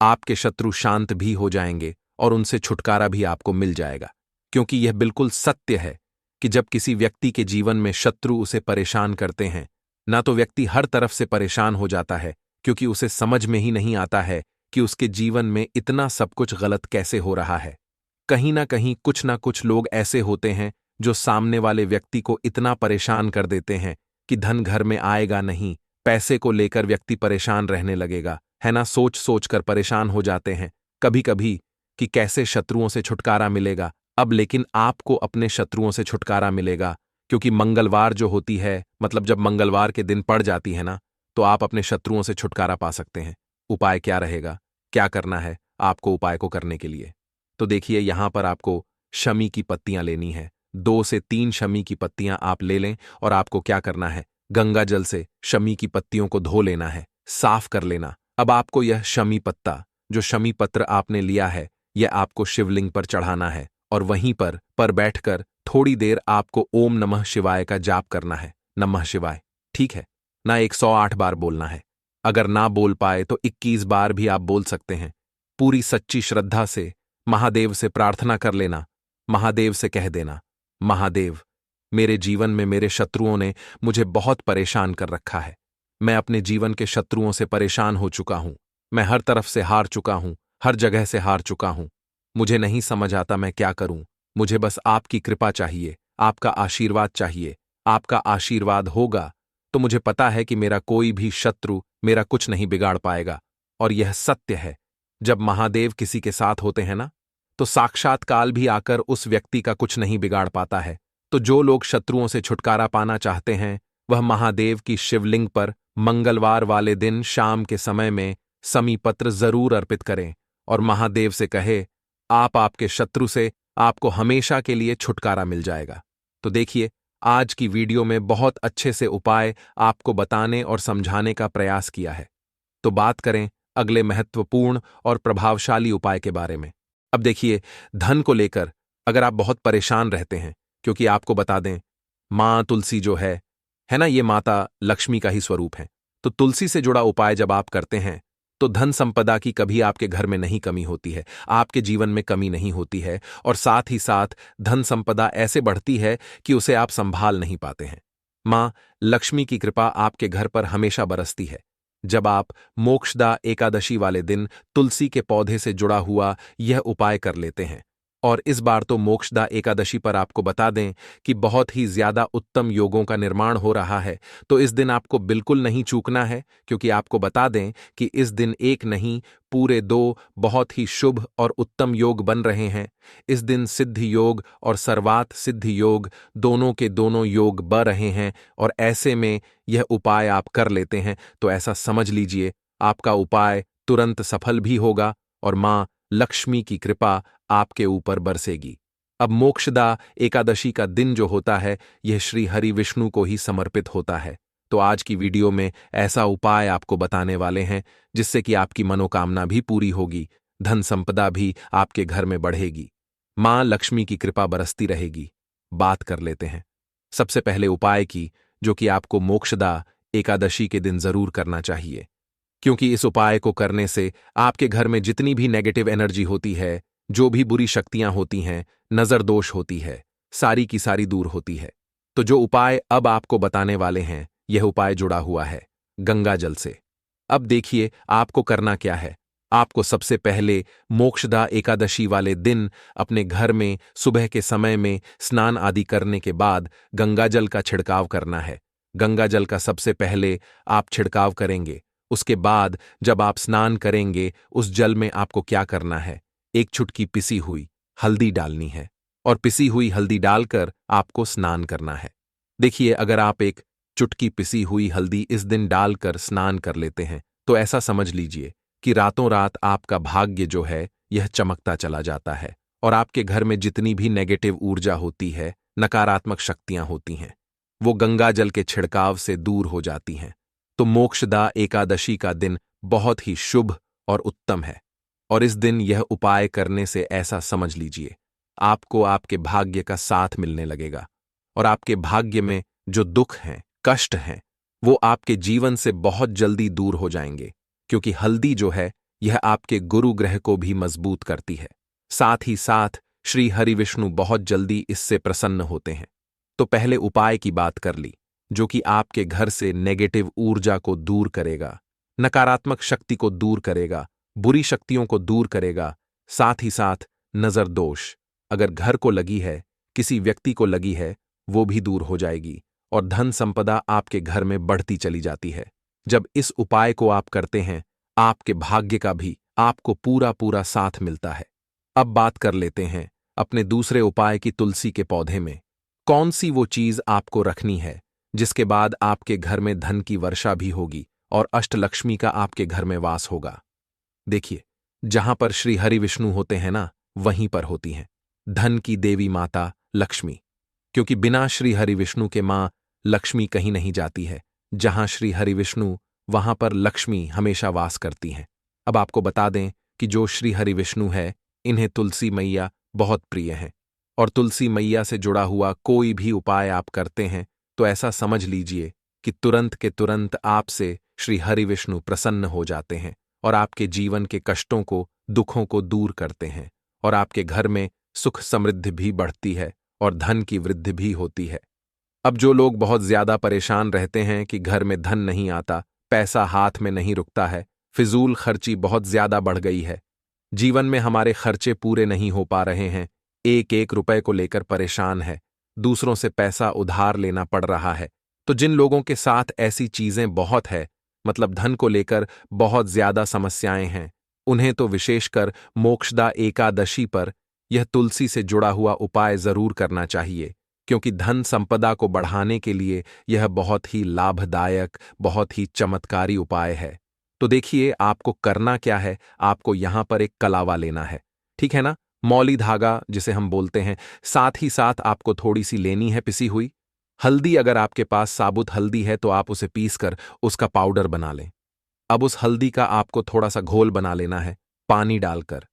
आपके शत्रु शांत भी हो जाएंगे और उनसे छुटकारा भी आपको मिल जाएगा। क्योंकि यह बिल्कुल सत्य है कि जब किसी व्यक्ति के जीवन में शत्रु उसे परेशान करते हैं ना, तो व्यक्ति हर तरफ से परेशान हो जाता है, क्योंकि उसे समझ में ही नहीं आता है कि उसके जीवन में इतना सब कुछ गलत कैसे हो रहा है। कहीं ना कहीं कुछ ना कुछ लोग ऐसे होते हैं जो सामने वाले व्यक्ति को इतना परेशान कर देते हैं कि धन घर में आएगा नहीं, पैसे को लेकर व्यक्ति परेशान रहने लगेगा, है ना? सोच सोच कर परेशान हो जाते हैं कभी कभी कि कैसे शत्रुओं से छुटकारा मिलेगा। अब लेकिन आपको अपने शत्रुओं से छुटकारा मिलेगा, क्योंकि मंगलवार जो होती है, मतलब जब मंगलवार के दिन पड़ जाती है ना, तो आप अपने शत्रुओं से छुटकारा पा सकते हैं। उपाय क्या रहेगा? क्या करना है आपको उपाय को करने के लिए? तो देखिए, यहां पर आपको शमी की पत्तियां लेनी है। 2 से 3 शमी की पत्तियां आप ले लें और आपको क्या करना है? गंगा जल से शमी की पत्तियों को धो लेना है, साफ कर लेना। अब आपको यह शमी पत्ता, जो शमी पत्र आपने लिया है, यह आपको शिवलिंग पर चढ़ाना है और वहीं पर बैठकर थोड़ी देर आपको ओम नमः शिवाय का जाप करना है। नमः शिवाय, ठीक है ना? 108 बार बोलना है। अगर ना बोल पाए तो 21 बार भी आप बोल सकते हैं। पूरी सच्ची श्रद्धा से महादेव से प्रार्थना कर लेना। महादेव से कह देना, महादेव, मेरे जीवन में मेरे शत्रुओं ने मुझे बहुत परेशान कर रखा है। मैं अपने जीवन के शत्रुओं से परेशान हो चुका हूं। मैं हर तरफ से हार चुका हूं, हर जगह से हार चुका हूं। मुझे नहीं समझ आता मैं क्या करूं। मुझे बस आपकी कृपा चाहिए, आपका आशीर्वाद चाहिए। आपका आशीर्वाद होगा तो मुझे पता है कि मेरा कोई भी शत्रु मेरा कुछ नहीं बिगाड़ पाएगा। और यह सत्य है, जब महादेव किसी के साथ होते हैं ना, तो साक्षात काल भी आकर उस व्यक्ति का कुछ नहीं बिगाड़ पाता है। तो जो लोग शत्रुओं से छुटकारा पाना चाहते हैं, वह महादेव की शिवलिंग पर मंगलवार वाले दिन शाम के समय में समी पत्र जरूर अर्पित करें और महादेव से कहे, आपके शत्रु से आपको हमेशा के लिए छुटकारा मिल जाएगा। तो देखिए, आज की वीडियो में बहुत अच्छे से उपाय आपको बताने और समझाने का प्रयास किया है। तो बात करें अगले महत्वपूर्ण और प्रभावशाली उपाय के बारे में। अब देखिए, धन को लेकर अगर आप बहुत परेशान रहते हैं, क्योंकि आपको बता दें, मां तुलसी जो है ना, ये माता लक्ष्मी का ही स्वरूप है। तो तुलसी से जुड़ा उपाय जब आप करते हैं तो धन संपदा की कभी आपके घर में नहीं कमी होती है, आपके जीवन में कमी नहीं होती है, और साथ ही साथ धन संपदा ऐसे बढ़ती है कि उसे आप संभाल नहीं पाते हैं। मां लक्ष्मी की कृपा आपके घर पर हमेशा बरसती है। जब आप मोक्षदा एकादशी वाले दिन तुलसी के पौधे से जुड़ा हुआ यह उपाय कर लेते हैं और इस बार तो मोक्षदा एकादशी पर आपको बता दें कि बहुत ही ज्यादा उत्तम योगों का निर्माण हो रहा है, तो इस दिन आपको बिल्कुल नहीं चूकना है, क्योंकि आपको बता दें कि इस दिन एक नहीं पूरे दो बहुत ही शुभ और उत्तम योग बन रहे हैं। इस दिन सिद्धि योग और सर्वात सिद्धि योग दोनों के दोनों योग बन रहे हैं, और ऐसे में यह उपाय आप कर लेते हैं तो ऐसा समझ लीजिए आपका उपाय तुरंत सफल भी होगा और मां लक्ष्मी की कृपा आपके ऊपर बरसेगी। अब मोक्षदा एकादशी का दिन जो होता है यह श्री हरि विष्णु को ही समर्पित होता है, तो आज की वीडियो में ऐसा उपाय आपको बताने वाले हैं जिससे कि आपकी मनोकामना भी पूरी होगी, धन संपदा भी आपके घर में बढ़ेगी, मां लक्ष्मी की कृपा बरसती रहेगी। बात कर लेते हैं सबसे पहले उपाय की, जो कि आपको मोक्षदा एकादशी के दिन जरूर करना चाहिए, क्योंकि इस उपाय को करने से आपके घर में जितनी भी नेगेटिव एनर्जी होती है, जो भी बुरी शक्तियां होती हैं, नजर दोष होती है, सारी की सारी दूर होती है। तो जो उपाय अब आपको बताने वाले हैं यह उपाय जुड़ा हुआ है गंगा जल से। अब देखिए आपको करना क्या है। आपको सबसे पहले मोक्षदा एकादशी वाले दिन अपने घर में सुबह के समय में स्नान आदि करने के बाद गंगा जल का छिड़काव करना है। गंगा जल का सबसे पहले आप छिड़काव करेंगे, उसके बाद जब आप स्नान करेंगे उस जल में आपको क्या करना है, एक चुटकी पिसी हुई हल्दी डालनी है और पिसी हुई हल्दी डालकर आपको स्नान करना है। देखिए अगर आप एक चुटकी पिसी हुई हल्दी इस दिन डालकर स्नान कर लेते हैं तो ऐसा समझ लीजिए कि रातों रात आपका भाग्य जो है यह चमकता चला जाता है और आपके घर में जितनी भी नेगेटिव ऊर्जा होती है, नकारात्मक शक्तियां होती हैं, वो गंगा जल के छिड़काव से दूर हो जाती हैं। तो मोक्षदा एकादशी का दिन बहुत ही शुभ और उत्तम है, और इस दिन यह उपाय करने से ऐसा समझ लीजिए आपको आपके भाग्य का साथ मिलने लगेगा और आपके भाग्य में जो दुख हैं, कष्ट हैं, वो आपके जीवन से बहुत जल्दी दूर हो जाएंगे, क्योंकि हल्दी जो है यह आपके गुरु ग्रह को भी मजबूत करती है। साथ ही साथ श्री हरि विष्णु बहुत जल्दी इससे प्रसन्न होते हैं। तो पहले उपाय की बात कर ली, जो कि आपके घर से नेगेटिव ऊर्जा को दूर करेगा, नकारात्मक शक्ति को दूर करेगा, बुरी शक्तियों को दूर करेगा। साथ ही साथ नजर दोष अगर घर को लगी है, किसी व्यक्ति को लगी है, वो भी दूर हो जाएगी और धन संपदा आपके घर में बढ़ती चली जाती है। जब इस उपाय को आप करते हैं आपके भाग्य का भी आपको पूरा पूरा साथ मिलता है। अब बात कर लेते हैं अपने दूसरे उपाय की, तुलसी के पौधे में कौन सी वो चीज आपको रखनी है जिसके बाद आपके घर में धन की वर्षा भी होगी और अष्टलक्ष्मी का आपके घर में वास होगा। देखिए जहां पर श्री हरि विष्णु होते हैं ना, वहीं पर होती हैं धन की देवी माता लक्ष्मी, क्योंकि बिना श्री हरि विष्णु के मां लक्ष्मी कहीं नहीं जाती है। जहां श्री हरि विष्णु वहां पर लक्ष्मी हमेशा वास करती हैं। अब आपको बता दें कि जो श्री हरि विष्णु है इन्हें तुलसी मैया बहुत प्रिय हैं, और तुलसी मैया से जुड़ा हुआ कोई भी उपाय आप करते हैं तो ऐसा समझ लीजिए कि तुरंत के तुरंत आपसे श्री हरि विष्णु प्रसन्न हो जाते हैं और आपके जीवन के कष्टों को, दुखों को दूर करते हैं, और आपके घर में सुख समृद्धि भी बढ़ती है और धन की वृद्धि भी होती है। अब जो लोग बहुत ज्यादा परेशान रहते हैं कि घर में धन नहीं आता, पैसा हाथ में नहीं रुकता है, फिजूल खर्ची बहुत ज्यादा बढ़ गई है, जीवन में हमारे खर्चे पूरे नहीं हो पा रहे हैं, एक एक रुपए को लेकर परेशान है, दूसरों से पैसा उधार लेना पड़ रहा है, तो जिन लोगों के साथ ऐसी चीजें बहुत है, मतलब धन को लेकर बहुत ज्यादा समस्याएं हैं, उन्हें तो विशेषकर मोक्षदा एकादशी पर यह तुलसी से जुड़ा हुआ उपाय जरूर करना चाहिए, क्योंकि धन संपदा को बढ़ाने के लिए यह बहुत ही लाभदायक, बहुत ही चमत्कारी उपाय है। तो देखिए आपको करना क्या है, आपको यहां पर एक कलावा लेना है, ठीक है ना, मौली धागा जिसे हम बोलते हैं। साथ ही साथ आपको थोड़ी सी लेनी है पिसी हुई हल्दी। अगर आपके पास साबुत हल्दी है तो आप उसे पीसकर उसका पाउडर बना लें। अब उस हल्दी का आपको थोड़ा सा घोल बना लेना है पानी डालकर,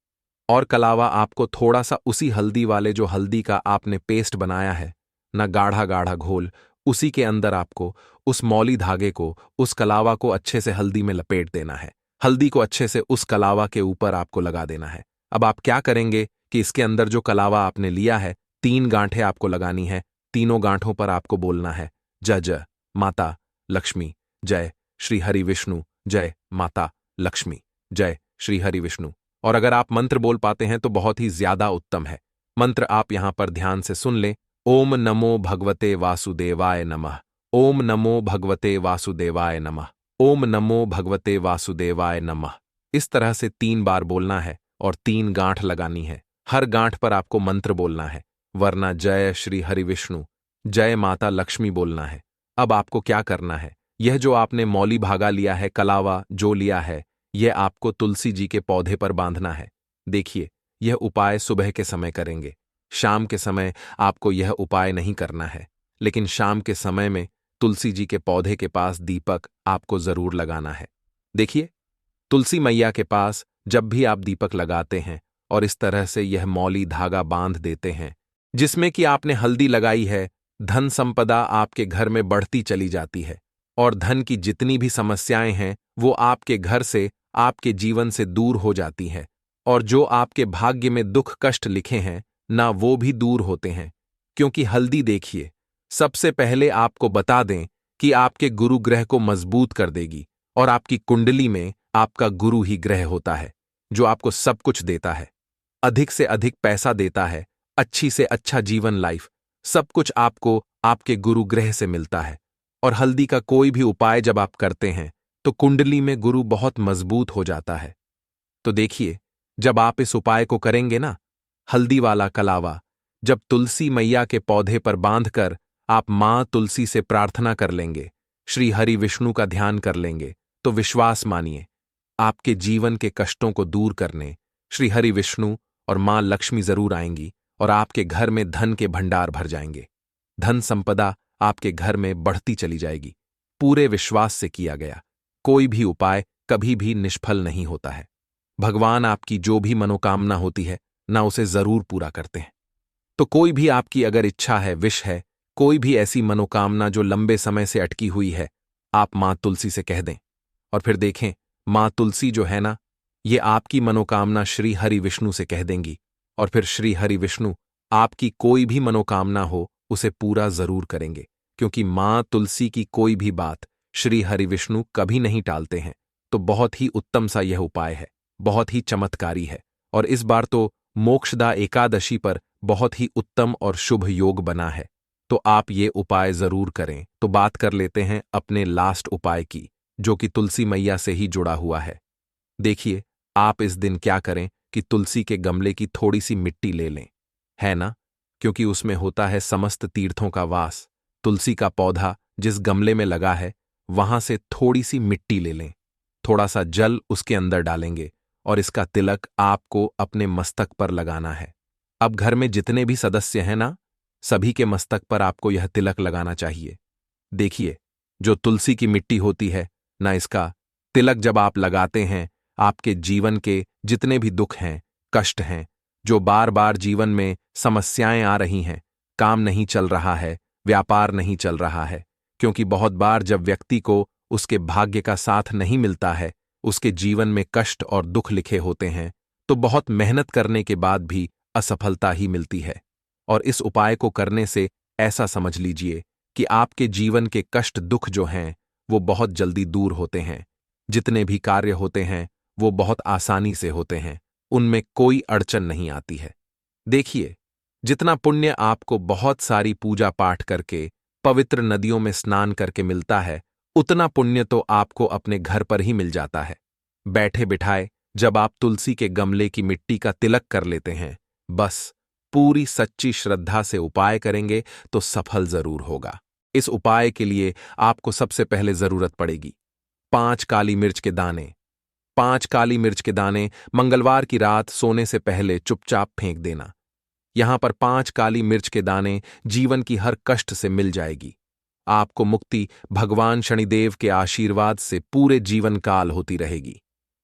और कलावा आपको थोड़ा सा उसी हल्दी वाले जो हल्दी का आपने पेस्ट बनाया है ना, गाढ़ा गाढ़ा घोल, उसी के अंदर आपको उस मौली धागे को, उस कलावा को अच्छे से हल्दी में लपेट देना है। हल्दी को अच्छे से उस कलावा के ऊपर आपको लगा देना है। अब आप क्या करेंगे कि इसके अंदर जो कलावा आपने लिया है 3 गांठें आपको लगानी है। तीनों गांठों पर आपको बोलना है जय जय माता लक्ष्मी, जय श्री हरि विष्णु, जय माता लक्ष्मी, जय श्री हरि विष्णु। और अगर आप मंत्र बोल पाते हैं तो बहुत ही ज्यादा उत्तम है। मंत्र आप यहां पर ध्यान से सुन लें। ओम नमो भगवते वासुदेवाय नमः। ओम नमो भगवते वासुदेवाय नमः। ओम नमो भगवते वासुदेवाय नमः। इस तरह से 3 बार बोलना है और 3 गांठ लगानी है। हर गांठ पर आपको मंत्र बोलना है, वरना जय श्री हरि विष्णु, जय माता लक्ष्मी बोलना है। अब आपको क्या करना है, यह जो आपने मौली भागा लिया है, कलावा जो लिया है, यह आपको तुलसी जी के पौधे पर बांधना है। देखिए, यह उपाय सुबह के समय करेंगे। शाम के समय आपको यह उपाय नहीं करना है, लेकिन शाम के समय में तुलसी जी के पौधे के पास दीपक आपको जरूर लगाना है। देखिए, तुलसी मैया के पास जब भी आप दीपक लगाते हैं और इस तरह से यह मौली धागा बांध देते हैं, जिसमें कि आपने हल्दी लगाई है, धन संपदा आपके घर में बढ़ती चली जाती है और धन की जितनी भी समस्याएं हैं वो आपके घर से, आपके जीवन से दूर हो जाती है। और जो आपके भाग्य में दुख कष्ट लिखे हैं ना, वो भी दूर होते हैं। क्योंकि हल्दी, देखिए, सबसे पहले आपको बता दें कि आपके गुरु ग्रह को मजबूत कर देगी और आपकी कुंडली में आपका गुरु ही ग्रह होता है जो आपको सब कुछ देता है, अधिक से अधिक पैसा देता है, अच्छी से अच्छा जीवन लाइफ, सब कुछ आपको आपके गुरु ग्रह से मिलता है। और हल्दी का कोई भी उपाय जब आप करते हैं तो कुंडली में गुरु बहुत मजबूत हो जाता है। तो देखिए, जब आप इस उपाय को करेंगे ना, हल्दी वाला कलावा जब तुलसी मैया के पौधे पर बांधकर आप मां तुलसी से प्रार्थना कर लेंगे, श्री हरि विष्णु का ध्यान कर लेंगे, तो विश्वास मानिए, आपके जीवन के कष्टों को दूर करने श्री हरि विष्णु और मां लक्ष्मी जरूर आएंगी और आपके घर में धन के भंडार भर जाएंगे। धन संपदा आपके घर में बढ़ती चली जाएगी। पूरे विश्वास से किया गया कोई भी उपाय कभी भी निष्फल नहीं होता है। भगवान आपकी जो भी मनोकामना होती है ना, उसे जरूर पूरा करते हैं। तो कोई भी आपकी अगर इच्छा है, विश है, कोई भी ऐसी मनोकामना जो लंबे समय से अटकी हुई है, आप मां तुलसी से कह दें और फिर देखें, मां तुलसी जो है ना, ये आपकी मनोकामना श्री हरि विष्णु से कह देंगी और फिर श्री हरि विष्णु आपकी कोई भी मनोकामना हो उसे पूरा जरूर करेंगे। क्योंकि मां तुलसी की कोई भी बात श्री हरि विष्णु कभी नहीं टालते हैं। तो बहुत ही उत्तम सा यह उपाय है, बहुत ही चमत्कारी है। और इस बार तो मोक्षदा एकादशी पर बहुत ही उत्तम और शुभ योग बना है, तो आप ये उपाय जरूर करें। तो बात कर लेते हैं अपने लास्ट उपाय की, जो कि तुलसी मैया से ही जुड़ा हुआ है। देखिए, आप इस दिन क्या करें कि तुलसी के गमले की थोड़ी सी मिट्टी ले लें, है ना, क्योंकि उसमें होता है समस्त तीर्थों का वास। तुलसी का पौधा जिस गमले में लगा है वहां से थोड़ी सी मिट्टी ले लें, थोड़ा सा जल उसके अंदर डालेंगे और इसका तिलक आपको अपने मस्तक पर लगाना है। अब घर में जितने भी सदस्य हैं ना, सभी के मस्तक पर आपको यह तिलक लगाना चाहिए। देखिए, जो तुलसी की मिट्टी होती है ना, इसका तिलक जब आप लगाते हैं, आपके जीवन के जितने भी दुख हैं, कष्ट हैं, जो बार बार जीवन में समस्याएं आ रही हैं, काम नहीं चल रहा है, व्यापार नहीं चल रहा है, क्योंकि बहुत बार जब व्यक्ति को उसके भाग्य का साथ नहीं मिलता है, उसके जीवन में कष्ट और दुख लिखे होते हैं, तो बहुत मेहनत करने के बाद भी असफलता ही मिलती है। और इस उपाय को करने से ऐसा समझ लीजिए कि आपके जीवन के कष्ट दुख जो हैं वो बहुत जल्दी दूर होते हैं। जितने भी कार्य होते हैं वो बहुत आसानी से होते हैं, उनमें कोई अड़चन नहीं आती है। देखिए, जितना पुण्य आपको बहुत सारी पूजा पाठ करके, पवित्र नदियों में स्नान करके मिलता है, उतना पुण्य तो आपको अपने घर पर ही मिल जाता है। बैठे बिठाए जब आप तुलसी के गमले की मिट्टी का तिलक कर लेते हैं, बस पूरी सच्ची श्रद्धा से उपाय करेंगे तो सफल जरूर होगा। इस उपाय के लिए आपको सबसे पहले जरूरत पड़ेगी 5 काली मिर्च के दाने। 5 काली मिर्च के दाने मंगलवार की रात सोने से पहले चुपचाप फेंक देना। यहां पर 5 काली मिर्च के दाने जीवन की हर कष्ट से मिल जाएगी। आपको मुक्ति भगवान शनिदेव के आशीर्वाद से पूरे जीवन काल होती रहेगी।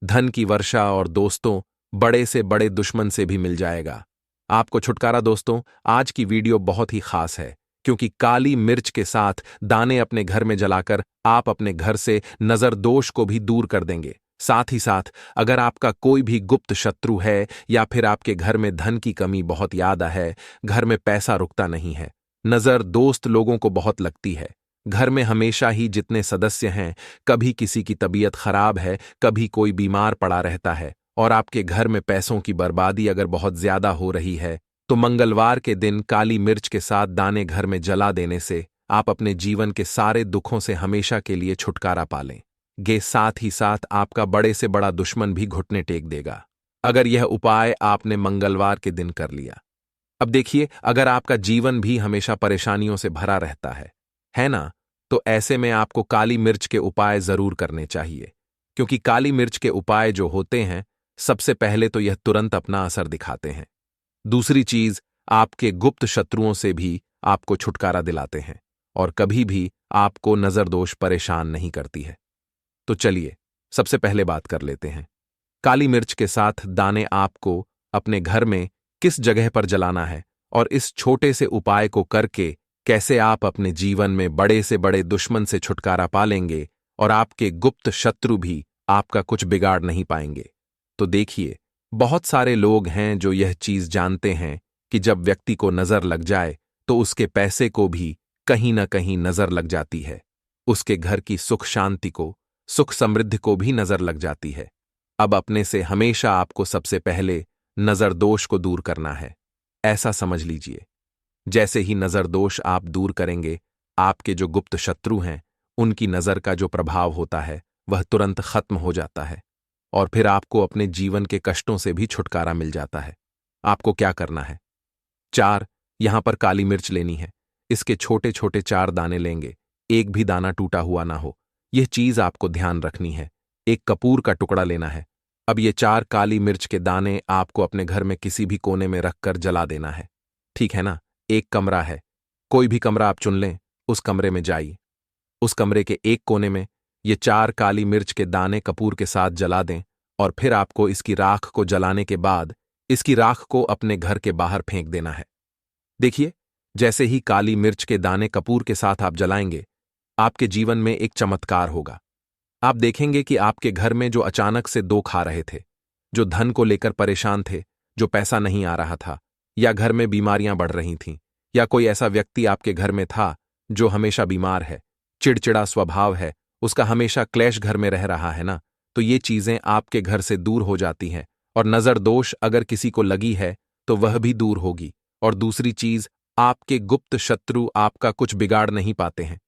धन की वर्षा और दोस्तों, बड़े से बड़े दुश्मन से भी मिल जाएगा। आपको छुटकारा। दोस्तों, आज की वीडियो बहुत ही खास है, क्योंकि काली मिर्च के साथ दाने अपने घर में जलाकर आप अपने घर से नजर दोष को भी दूर कर देंगे। साथ ही साथ अगर आपका कोई भी गुप्त शत्रु है या फिर आपके घर में धन की कमी बहुत ज्यादा है, घर में पैसा रुकता नहीं है, नजर दोस्त लोगों को बहुत लगती है, घर में हमेशा ही जितने सदस्य हैं, कभी किसी की तबीयत खराब है, कभी कोई बीमार पड़ा रहता है, और आपके घर में पैसों की बर्बादी अगर बहुत ज्यादा हो रही है, तो मंगलवार के दिन काली मिर्च के साथ दाने घर में जला देने से आप अपने जीवन के सारे दुखों से हमेशा के लिए छुटकारा पालेंगे। साथ ही साथ आपका बड़े से बड़ा दुश्मन भी घुटने टेक देगा अगर यह उपाय आपने मंगलवार के दिन कर लिया। अब देखिए, अगर आपका जीवन भी हमेशा परेशानियों से भरा रहता है ना, तो ऐसे में आपको काली मिर्च के उपाय जरूर करने चाहिए, क्योंकि काली मिर्च के उपाय जो होते हैं, सबसे पहले तो यह तुरंत अपना असर दिखाते हैं। दूसरी चीज, आपके गुप्त शत्रुओं से भी आपको छुटकारा दिलाते हैं और कभी भी आपको नजरदोष परेशान नहीं करती है। तो चलिए सबसे पहले बात कर लेते हैं, काली मिर्च के साथ दाने आपको अपने घर में किस जगह पर जलाना है और इस छोटे से उपाय को करके कैसे आप अपने जीवन में बड़े से बड़े दुश्मन से छुटकारा पालेंगे और आपके गुप्त शत्रु भी आपका कुछ बिगाड़ नहीं पाएंगे। तो देखिए, बहुत सारे लोग हैं जो यह चीज जानते हैं कि जब व्यक्ति को नजर लग जाए तो उसके पैसे को भी कहीं ना कहीं नजर लग जाती है, उसके घर की सुख शांति को, सुख समृद्धि को भी नजर लग जाती है। अब अपने से हमेशा आपको सबसे पहले नजर दोष को दूर करना है। ऐसा समझ लीजिए, जैसे ही नजर दोष आप दूर करेंगे, आपके जो गुप्त शत्रु हैं उनकी नजर का जो प्रभाव होता है वह तुरंत खत्म हो जाता है और फिर आपको अपने जीवन के कष्टों से भी छुटकारा मिल जाता है। आपको क्या करना है? 4 यहां पर काली मिर्च लेनी है। इसके छोटे छोटे 4 दाने लेंगे, एक भी दाना टूटा हुआ ना हो, यह चीज आपको ध्यान रखनी है। एक कपूर का टुकड़ा लेना है। अब ये 4 काली मिर्च के दाने आपको अपने घर में किसी भी कोने में रखकर जला देना है, ठीक है ना? एक कमरा है, कोई भी कमरा आप चुन लें, उस कमरे में जाइए। उस कमरे के एक कोने में ये 4 काली मिर्च के दाने कपूर के साथ जला दें और फिर आपको इसकी राख को जलाने के बाद इसकी राख को अपने घर के बाहर फेंक देना है। देखिए, जैसे ही काली मिर्च के दाने कपूर के साथ आप जलाएंगे, आपके जीवन में एक चमत्कार होगा। आप देखेंगे कि आपके घर में जो अचानक से दुख आ रहे थे, जो धन को लेकर परेशान थे, जो पैसा नहीं आ रहा था, या घर में बीमारियां बढ़ रही थीं, या कोई ऐसा व्यक्ति आपके घर में था जो हमेशा बीमार है, चिड़चिड़ा स्वभाव है, उसका हमेशा क्लेश घर में रह रहा है ना, तो ये चीजें आपके घर से दूर हो जाती हैं और नजर दोष अगर किसी को लगी है तो वह भी दूर होगी। और दूसरी चीज, आपके गुप्त शत्रु आपका कुछ बिगाड़ नहीं पाते हैं।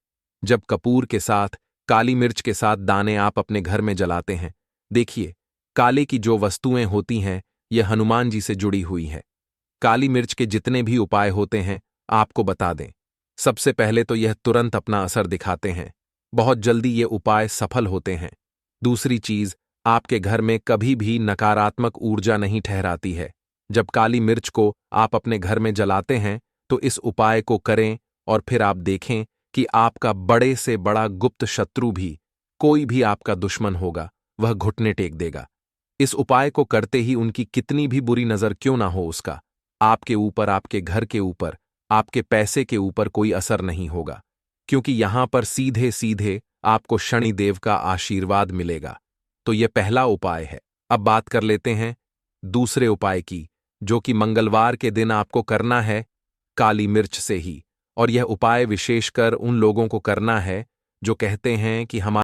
जब कपूर के साथ, काली मिर्च के साथ दाने आप अपने घर में जलाते हैं, देखिए, काले की जो वस्तुएं होती हैं यह हनुमान जी से जुड़ी हुई है। काली मिर्च के जितने भी उपाय होते हैं आपको बता दें, सबसे पहले तो यह तुरंत अपना असर दिखाते हैं, बहुत जल्दी ये उपाय सफल होते हैं। दूसरी चीज, आपके घर में कभी भी नकारात्मक ऊर्जा नहीं ठहराती है। जब काली मिर्च को आप अपने घर में जलाते हैं तो इस उपाय को करें और फिर आप देखें कि आपका बड़े से बड़ा गुप्त शत्रु भी, कोई भी आपका दुश्मन होगा, वह घुटने टेक देगा। इस उपाय को करते ही उनकी कितनी भी बुरी नजर क्यों ना हो, उसका आपके ऊपर, आपके घर के ऊपर, आपके पैसे के ऊपर कोई असर नहीं होगा, क्योंकि यहां पर सीधे सीधे आपको शनिदेव का आशीर्वाद मिलेगा। तो यह पहला उपाय है। अब बात कर लेते हैं दूसरे उपाय की, जो कि मंगलवार के दिन आपको करना है काली मिर्च से ही। और यह उपाय विशेषकर उन लोगों को करना है जो कहते हैं कि हमारे